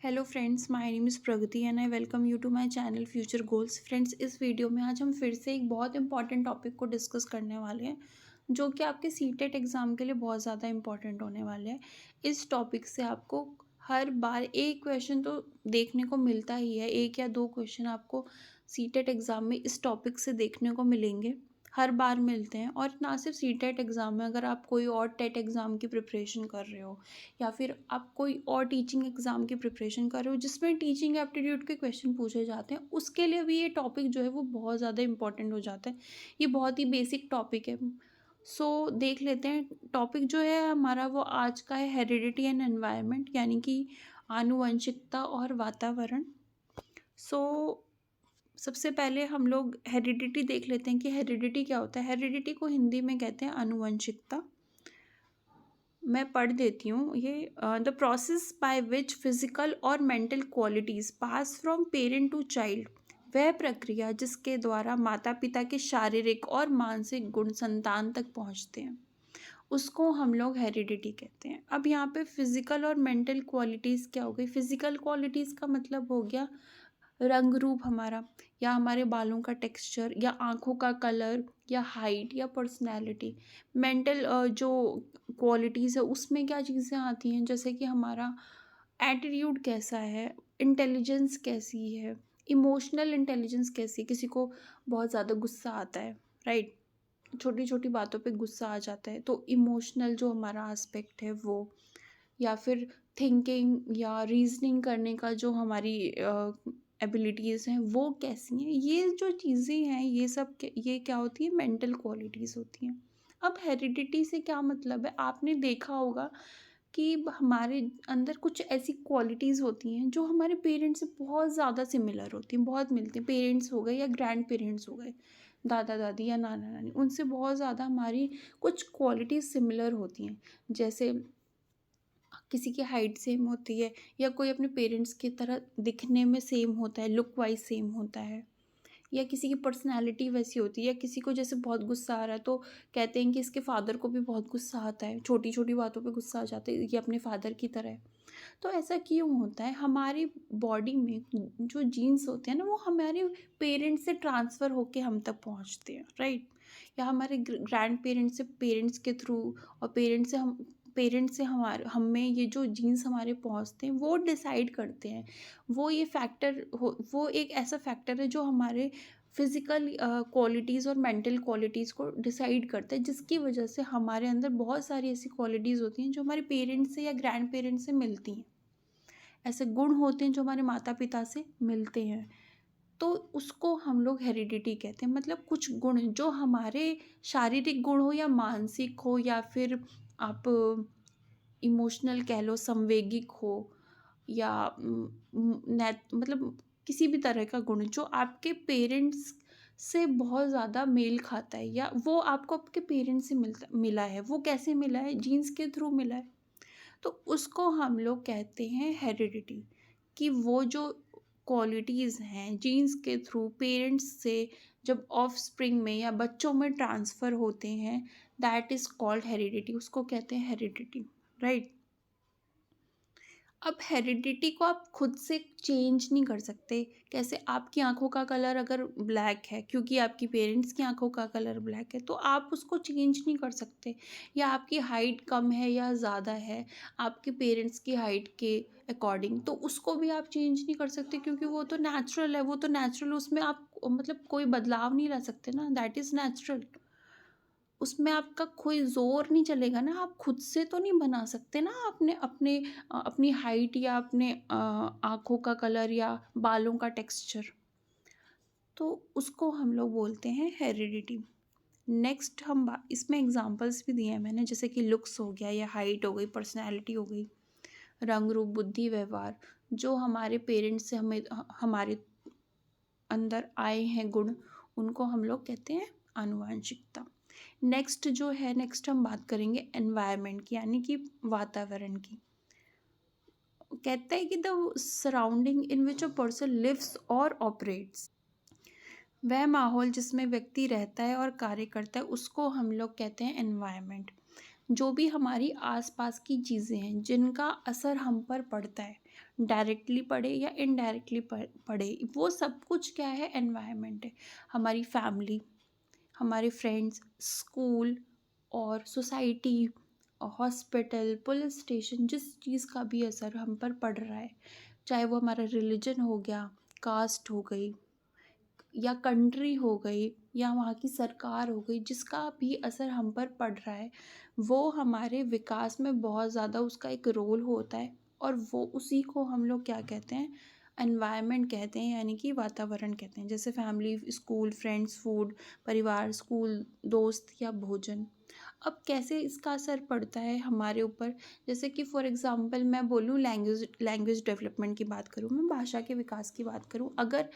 Hello friends, my name is Pragati and I welcome you to my channel future goals. Friends, इस video में आज हम फिर से एक बहुत इंपॉर्टेंट टॉपिक को डिस्कस करने वाले हैं जो कि आपके सीटेट एग्ज़ाम के लिए बहुत ज़्यादा इंपॉर्टेंट होने वाले हैं। इस टॉपिक से आपको हर बार एक क्वेश्चन तो देखने को मिलता ही है, एक या दो क्वेश्चन आपको सीटेट एग्ज़ाम में इस टॉपिक से देखने को मिलेंगे, हर बार मिलते हैं। और ना सिर्फ सीटेट एग्ज़ाम में, अगर आप कोई और टेट एग्ज़ाम की प्रिपरेशन कर रहे हो या फिर आप कोई और टीचिंग एग्ज़ाम की प्रिपरेशन कर रहे हो जिसमें टीचिंग एप्टीट्यूड के क्वेश्चन पूछे जाते हैं, उसके लिए भी ये टॉपिक जो है वो बहुत ज़्यादा इंपॉर्टेंट हो जाता है। ये बहुत ही बेसिक टॉपिक है। देख लेते हैं। टॉपिक जो है हमारा वो आज का है हेरिडिटी एंड एनवायरनमेंट, यानी कि आनुवंशिकता और वातावरण। सो सबसे पहले हम लोग हेरिडिटी देख लेते हैं कि हेरिडिटी क्या होता है। हेरिडिटी को हिंदी में कहते हैं आनुवंशिकता। मैं पढ़ देती हूँ ये। The process by which physical और mental qualities pass from parent to child, वह प्रक्रिया जिसके द्वारा माता पिता के शारीरिक और मानसिक गुण संतान तक पहुँचते हैं, उसको हम लोग हेरिडिटी कहते हैं। अब यहाँ पे फिजिकल और मेंटल क्वालिटीज़ क्या हो गई। फिजिकल क्वालिटीज़ का मतलब हो गया रंग रूप हमारा, या हमारे बालों का टेक्सचर, या आँखों का कलर, या हाइट, या पर्सनैलिटी। मेंटल जो क्वालिटीज़ है उसमें क्या चीज़ें आती हैं, जैसे कि हमारा एटीट्यूड कैसा है, इंटेलिजेंस कैसी है, इमोशनल इंटेलिजेंस कैसी है। किसी को बहुत ज़्यादा गुस्सा आता है, राइट, छोटी छोटी बातों पे गुस्सा आ जाता है, तो इमोशनल जो हमारा एस्पेक्ट है वो, या फिर थिंकिंग या रीजनिंग करने का जो हमारी एबिलिटीज़ हैं वो कैसी हैं। ये जो चीज़ें हैं ये सब ये क्या होती है, मेंटल क्वालिटीज़ होती हैं। अब हेरिडिटी से क्या मतलब है, आपने देखा होगा कि हमारे अंदर कुछ ऐसी क्वालिटीज़ होती हैं जो हमारे पेरेंट्स से बहुत ज़्यादा सिमिलर होती हैं, बहुत मिलती हैं। पेरेंट्स हो गए या ग्रैंड पेरेंट्स हो गए, दादा दादी या नाना नानी, उनसे बहुत ज़्यादा हमारी कुछ क्वालिटीज़ सिमिलर होती हैं। जैसे किसी की हाइट सेम होती है, या कोई अपने पेरेंट्स की तरह दिखने में सेम होता है, लुक वाइज सेम होता है, या किसी की पर्सनैलिटी वैसी होती है, या किसी को जैसे बहुत गुस्सा आ रहा है तो कहते हैं कि इसके फादर को भी बहुत गुस्सा आता है, छोटी छोटी बातों पे गुस्सा आ जाता है, ये अपने फादर की तरह है। तो ऐसा क्यों होता है, हमारी बॉडी में जो जीन्स होते हैं ना वो हमारे पेरेंट्स से ट्रांसफ़र होके हम तक पहुंचते हैं, राइट। या हमारे ग्रैंड पेरेंट्स से पेरेंट्स के थ्रू, और पेरेंट्स से हमारे हमें ये जो जीन्स हमारे पहुंचते हैं वो डिसाइड करते हैं। वो ये फैक्टर हो, वो एक ऐसा फैक्टर है जो हमारे फिज़िकल क्वालिटीज़ और मेंटल क्वालिटीज़ को डिसाइड करता है, जिसकी वजह से हमारे अंदर बहुत सारी ऐसी क्वालिटीज़ होती हैं जो हमारे पेरेंट्स से या ग्रैंड पेरेंट्स से मिलती हैं। ऐसे गुण होते हैं जो हमारे माता पिता से मिलते हैं, तो उसको हम लोग हेरिडिटी कहते हैं। मतलब कुछ गुण जो हमारे शारीरिक गुण हो या मानसिक हो, या फिर आप इमोशनल कह लो, संवेगिक हो, या मतलब किसी भी तरह का गुण जो आपके पेरेंट्स से बहुत ज़्यादा मेल खाता है, या वो आपको आपके पेरेंट्स से मिला है। वो कैसे मिला है, जीन्स के थ्रू मिला है, तो उसको हम लोग कहते हैं हेरिडिटी। कि वो जो क्वालिटीज़ हैं जीन्स के थ्रू पेरेंट्स से जब ऑफस्प्रिंग में या बच्चों में ट्रांसफ़र होते हैं, दैट इज़ कॉल्ड हेरिडिटी, उसको कहते हैं हेरिडिटी, राइट। अब हेरिडिटी को आप खुद से चेंज नहीं कर सकते। कैसे, आपकी आँखों का कलर अगर ब्लैक है क्योंकि आपकी पेरेंट्स की आँखों का कलर ब्लैक है, तो आप उसको चेंज नहीं कर सकते। या आपकी हाइट कम है या ज़्यादा है आपके पेरेंट्स की हाइट के अकॉर्डिंग, तो उसको भी आप चेंज नहीं कर सकते, क्योंकि वो तो नेचुरल है, वो तो नेचुरल, उसमें आप मतलब कोई बदलाव नहीं ला सकते ना, दैट इज़ नेचुरल। उसमें आपका कोई ज़ोर नहीं चलेगा ना, आप खुद से तो नहीं बना सकते ना अपने अपने अपनी हाइट, या अपने आँखों का कलर, या बालों का टेक्सचर। तो उसको हम लोग बोलते हैं हेरिडिटी। नेक्स्ट हम इसमें एग्जांपल्स भी दिए हैं मैंने, जैसे कि लुक्स हो गया, या हाइट हो गई, पर्सनैलिटी हो गई, रंग रूप, बुद्धि, व्यवहार, जो हमारे पेरेंट्स से हमारे अंदर आए हैं गुण, उनको हम लोग कहते हैं आनुवांशिकता। नेक्स्ट हम बात करेंगे एनवायरनमेंट की, यानी कि वातावरण की। कहता है कि the surrounding in which a person lives और ऑपरेट्स, वह माहौल जिसमें व्यक्ति रहता है और कार्य करता है, उसको हम लोग कहते हैं एनवायरनमेंट। जो भी हमारी आसपास की चीज़ें हैं जिनका असर हम पर पड़ता है, डायरेक्टली पड़े या इनडायरेक्टली पड़े, वो सब कुछ क्या है, एनवायरनमेंट है। हमारी फैमिली, हमारे फ्रेंड्स, स्कूल और सोसाइटी, हॉस्पिटल, पुलिस स्टेशन, जिस चीज़ का भी असर हम पर पड़ रहा है, चाहे वो हमारा रिलीजन हो गया, कास्ट हो गई, या कंट्री हो गई, या वहाँ की सरकार हो गई, जिसका भी असर हम पर पड़ रहा है, वो हमारे विकास में बहुत ज़्यादा उसका एक रोल होता है। और वो उसी को हम लोग क्या कहते हैं, एनवायरनमेंट कहते हैं, यानी कि वातावरण कहते हैं। जैसे फैमिली, स्कूल, फ्रेंड्स, फूड, परिवार, स्कूल, दोस्त या भोजन। अब कैसे इसका असर पड़ता है हमारे ऊपर, जैसे कि फॉर एग्जांपल मैं बोलूँ, लैंग्वेज लैंग्वेज डेवलपमेंट की बात करूँ, मैं भाषा के विकास की बात करूँ। अगर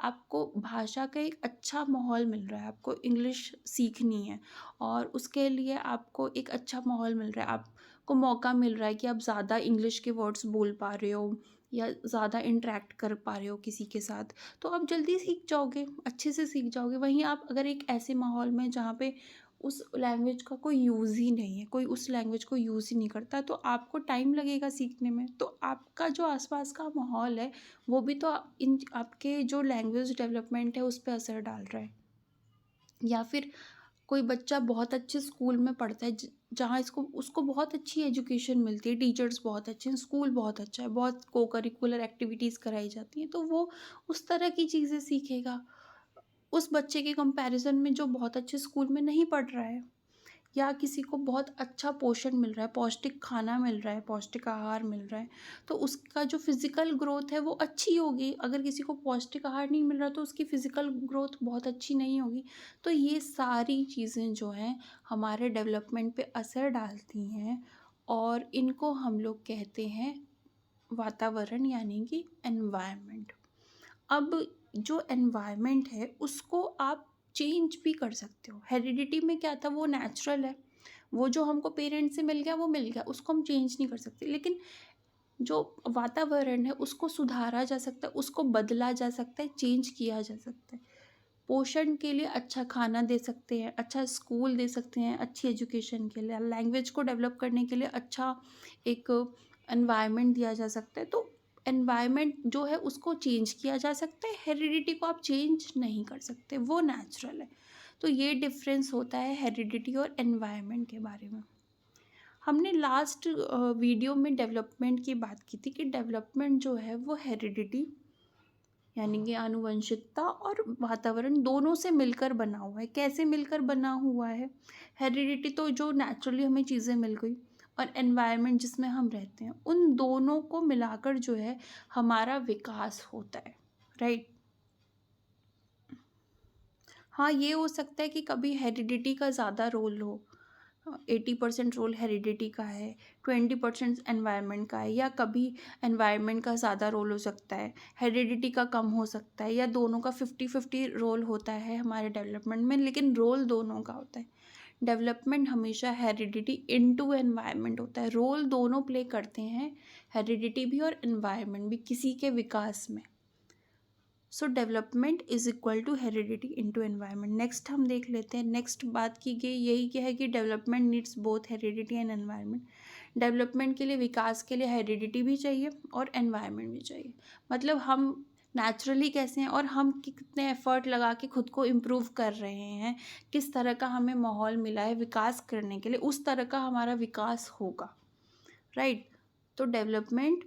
आपको भाषा का एक अच्छा माहौल मिल रहा है, आपको इंग्लिश सीखनी है और उसके लिए आपको एक अच्छा माहौल मिल रहा है, आपको मौका मिल रहा है कि आप ज़्यादा इंग्लिश के वर्ड्स बोल पा रहे हो या ज़्यादा इंटरेक्ट कर पा रहे हो किसी के साथ, तो आप जल्दी सीख जाओगे, अच्छे से सीख जाओगे। वहीं आप अगर एक ऐसे माहौल में जहाँ पे उस लैंग्वेज का कोई यूज़ ही नहीं है, कोई उस लैंग्वेज को यूज़ ही नहीं करता, तो आपको टाइम लगेगा सीखने में। तो आपका जो आसपास का माहौल है, वो भी तो इन आपके जो लैंग्वेज डेवलपमेंट है उस पे असर डाल रहा है। या फिर कोई बच्चा बहुत अच्छे स्कूल में पढ़ता है, जहाँ इसको उसको बहुत अच्छी एजुकेशन मिलती है, टीचर्स बहुत अच्छे हैं, स्कूल बहुत अच्छा है, बहुत को करिकुलर एक्टिविटीज़ कराई जाती हैं, तो वो उस तरह की चीज़ें सीखेगा उस बच्चे के कंपैरिजन में जो बहुत अच्छे स्कूल में नहीं पढ़ रहा है। या किसी को बहुत अच्छा पोषण मिल रहा है, पौष्टिक खाना मिल रहा है, पौष्टिक आहार मिल रहा है, तो उसका जो फिज़िकल ग्रोथ है वो अच्छी होगी। अगर किसी को पौष्टिक आहार नहीं मिल रहा तो उसकी फिज़िकल ग्रोथ बहुत अच्छी नहीं होगी। तो ये सारी चीज़ें जो हैं हमारे डेवलपमेंट पे असर डालती हैं, और इनको हम लोग कहते हैं वातावरण, यानी कि एनवायरनमेंट। अब जो एनवायरनमेंट है उसको आप चेंज भी कर सकते हो। हेरिडिटी में क्या था, वो नेचुरल है, वो जो हमको पेरेंट्स से मिल गया वो मिल गया, उसको हम चेंज नहीं कर सकते। लेकिन जो वातावरण है उसको सुधारा जा सकता है, उसको बदला जा सकता है, चेंज किया जा सकता है। पोषण के लिए अच्छा खाना दे सकते हैं, अच्छा स्कूल दे सकते हैं, अच्छी एजुकेशन के लिए, लैंग्वेज को डेवलप करने के लिए अच्छा एक एनवायरनमेंट दिया जा सकता है। तो एनवायरनमेंट जो है उसको चेंज किया जा सकता है, हेरिडिटी को आप चेंज नहीं कर सकते, वो नेचुरल है। तो ये डिफरेंस होता है हेरिडिटी और एनवायरनमेंट के बारे में। हमने लास्ट वीडियो में डेवलपमेंट की बात की थी कि डेवलपमेंट जो है वो हेरिडिटी, यानी कि आनुवंशिकता और वातावरण दोनों से मिलकर बना हुआ है। कैसे मिलकर बना हुआ है, हेरिडिटी तो जो नेचुरली हमें चीज़ें मिल गई, और एनवायरनमेंट जिसमें हम रहते हैं, उन दोनों को मिलाकर जो है हमारा विकास होता है, राइट। हाँ, ये हो सकता है कि कभी हेरिडिटी का ज़्यादा रोल हो, 80% रोल हेरिडिटी का है, 20% एनवायरनमेंट का है, या कभी एनवायरनमेंट का ज़्यादा रोल हो सकता है, हेरिडिटी का कम हो सकता है, या दोनों का 50-50 रोल होता है हमारे डेवलपमेंट में, लेकिन रोल दोनों का होता है। डेवलपमेंट हमेशा हेरिडिटी इनटू एनवायरनमेंट होता है, रोल दोनों प्ले करते हैं, हेरिडिटी भी और एनवायरनमेंट भी किसी के विकास में। So development is equal to heredity into environment. Next हम देख लेते हैं, नेक्स्ट बात की गई यही क्या है कि development needs both heredity and environment. Development के लिए, विकास के लिए हेरिडिटी भी चाहिए और एनवायरनमेंट भी चाहिए। मतलब हम नेचुरली कैसे हैं और हम कितने एफर्ट लगा के खुद को इम्प्रूव कर रहे हैं, किस तरह का हमें माहौल मिला है विकास करने के लिए, उस तरह का हमारा विकास होगा, राइट। तो डेवलपमेंट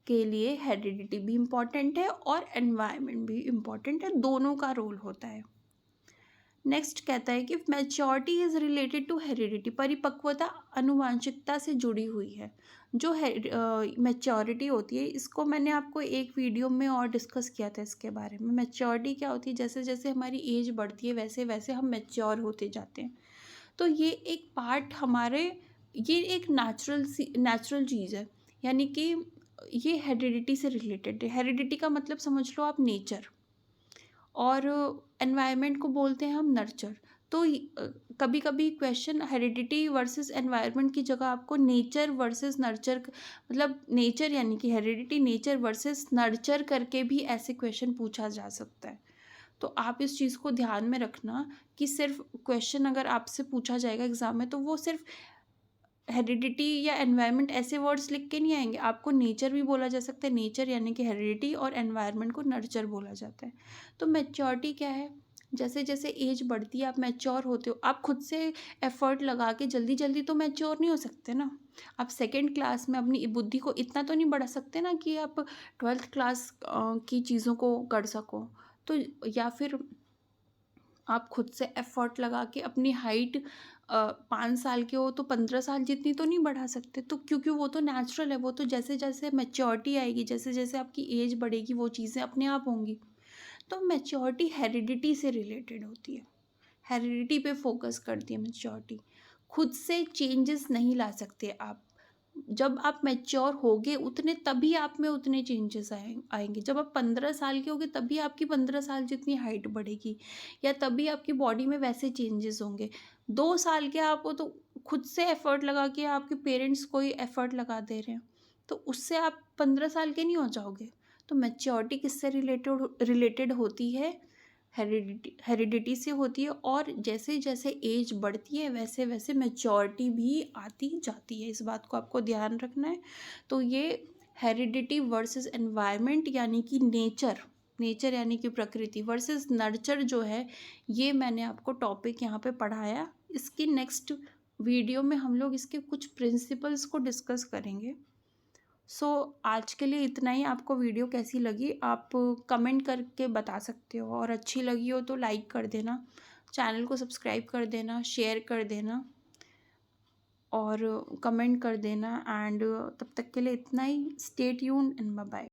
के लिए हेरिडिटी भी इम्पॉर्टेंट है और एनवायरनमेंट भी इम्पॉर्टेंट है, दोनों का रोल होता है। नेक्स्ट कहता है कि maturity is related to heredity. परिपक्वता अनुवांशिकता से जुड़ी हुई है। जो मैच्योरिटी होती है, इसको मैंने आपको एक वीडियो में और डिस्कस किया था इसके बारे में। मैच्योरिटी क्या होती है, जैसे जैसे हमारी एज बढ़ती है वैसे वैसे हम मैच्योर होते जाते हैं। तो ये एक पार्ट हमारे, ये एक नेचुरल चीज़ है, यानी कि ये हेरिडिटी से रिलेटेड है। हेरिडिटी का मतलब समझ लो आप नेचर, और एनवायरनमेंट को बोलते हैं हम नर्चर। तो कभी कभी क्वेश्चन हेरिडिटी वर्सेस एनवायरनमेंट की जगह आपको नेचर वर्सेस नर्चर, मतलब नेचर यानी कि हेरिडिटी, नेचर वर्सेस नर्चर करके भी ऐसे क्वेश्चन पूछा जा सकता है। तो आप इस चीज़ को ध्यान में रखना कि सिर्फ क्वेश्चन अगर आपसे पूछा जाएगा एग्ज़ाम में, तो वो सिर्फ हेरिडिटी या एनवायरनमेंट ऐसे वर्ड्स लिख के नहीं आएंगे, आपको नेचर भी बोला जा सकता है, नेचर यानी कि हेरिडिटी, और एनवायरनमेंट को नर्चर बोला जाता है। तो मैच्योरिटी क्या है, जैसे जैसे एज बढ़ती है आप मैच्योर होते हो। आप खुद से एफर्ट लगा के जल्दी जल्दी तो मैच्योर नहीं हो सकते ना। आप सेकंड क्लास में अपनी बुद्धि को इतना तो नहीं बढ़ा सकते ना कि आप ट्वेल्थ क्लास की चीज़ों को कर सको। तो या फिर आप खुद से एफर्ट लगा के अपनी हाइट 5 साल के हो तो 15 साल जितनी तो नहीं बढ़ा सकते, तो क्योंकि वो तो नेचुरल है, वो तो जैसे जैसे मैच्योरिटी आएगी, जैसे जैसे आपकी एज बढ़ेगी वो चीज़ें अपने आप होंगी। तो मैच्योरिटी हेरिडिटी से रिलेटेड होती है, हेरिडिटी पे फोकस करती है मैच्योरिटी। खुद से चेंजेस नहीं ला सकते आप। जब आप मैच्योर होगे उतने, तभी आप में उतने चेंजेस आएंगे। जब आप 15 साल के होगे तभी आपकी 15 साल जितनी हाइट बढ़ेगी, या तभी आपकी बॉडी में वैसे चेंजेस होंगे। 2 साल के आप हो तो खुद से एफर्ट लगा के आपके पेरेंट्स कोई एफर्ट लगा दे रहे हैं, तो उससे आप 15 साल के नहीं हो जाओगे। तो मैच्योरिटी किससे रिलेटेड होती है, हेरिडिटी से होती है। और जैसे जैसे एज बढ़ती है वैसे वैसे मैच्योरिटी भी आती जाती है, इस बात को आपको ध्यान रखना है। तो ये हेरिडिटी वर्सेस एनवायरनमेंट यानी कि नेचर, नेचर यानी कि प्रकृति वर्सेस नर्चर जो है, ये मैंने आपको टॉपिक यहाँ पे पढ़ाया। इसकी नेक्स्ट वीडियो में हम लोग इसके कुछ प्रिंसिपल्स को डिस्कस करेंगे। आज के लिए इतना ही। आपको वीडियो कैसी लगी आप कमेंट करके बता सकते हो, और अच्छी लगी हो तो लाइक कर देना, चैनल को सब्सक्राइब कर देना, शेयर कर देना और कमेंट कर देना। एंड तब तक के लिए इतना ही। Stay tuned and bye bye.